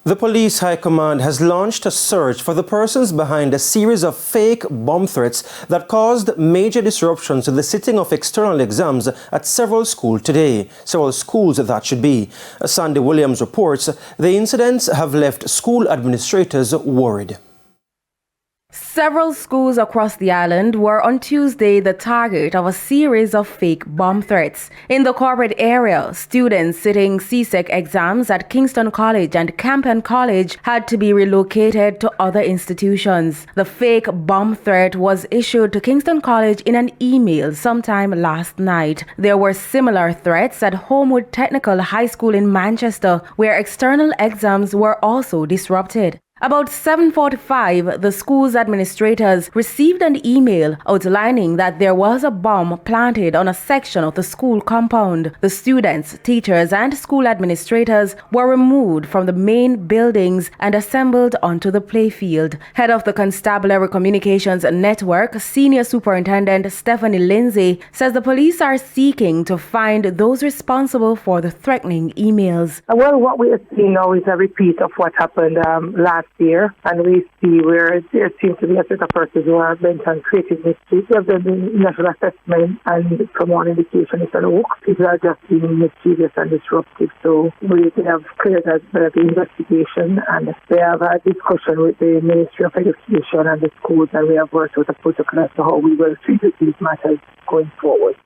The Police High Command has launched a search for the persons behind a series of fake bomb threats that caused major disruptions to the sitting of external exams at several schools today. Several schools that should be. Sandy Williams reports the incidents have left school administrators worried. Several schools across the island were on Tuesday the target of a series of fake bomb threats. In the corporate area, students sitting CXC exams at Kingston College and Campion College had to be relocated to other institutions. The fake bomb threat was issued to Kingston College in an email sometime last night. There were similar threats at Homewood Technical High School in Manchester, where external exams were also disrupted. About 7:45, the school's administrators received an email outlining that there was a bomb planted on a section of the school compound. The students, teachers, and school administrators were removed from the main buildings and assembled onto the playfield. Head of the Constabulary Communications Network, Senior Superintendent Stephanie Lindsay, says the police are seeking to find those responsible for the threatening emails. Well, what we are seeing now is a repeat of what happened last year, and we see where there seems to be a set of persons who are bent on creating mischief. We have done the national assessment, and from one indication it's an hoax. People are just being mischievous and disruptive. So we have cleared the investigation, and they have a discussion with the Ministry of Education and the schools, and we have worked with the protocol as to how we will treat these matters going forward.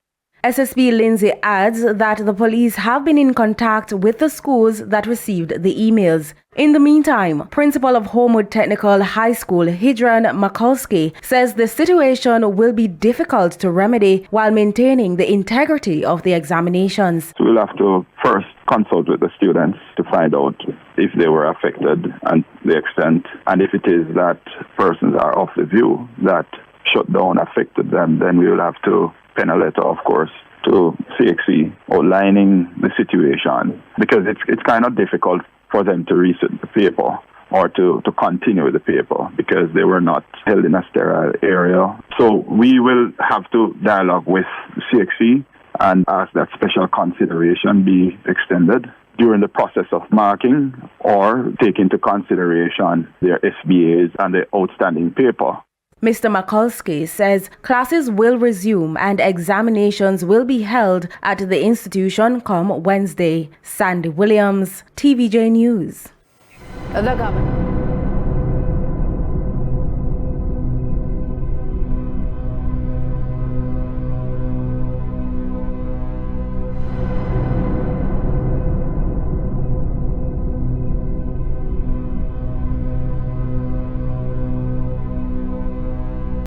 SSP Lindsay adds that the police have been in contact with the schools that received the emails. In the meantime, Principal of Homewood Technical High School, Hidran Makulski, says the situation will be difficult to remedy while maintaining the integrity of the examinations. We'll have to first consult with the students to find out if they were affected and the extent, and if it is that persons are of the view that shutdown affected them, then we will have to pen a letter, of course, to CXC outlining the situation, because it's kind of difficult for them to reset the paper or to continue the paper because they were not held in a sterile area. So we will have to dialogue with CXC and ask that special consideration be extended during the process of marking or take into consideration their SBAs and the outstanding paper. Mr. Makulski says classes will resume and examinations will be held at the institution come Wednesday. Sandy Williams, TVJ News. The governor.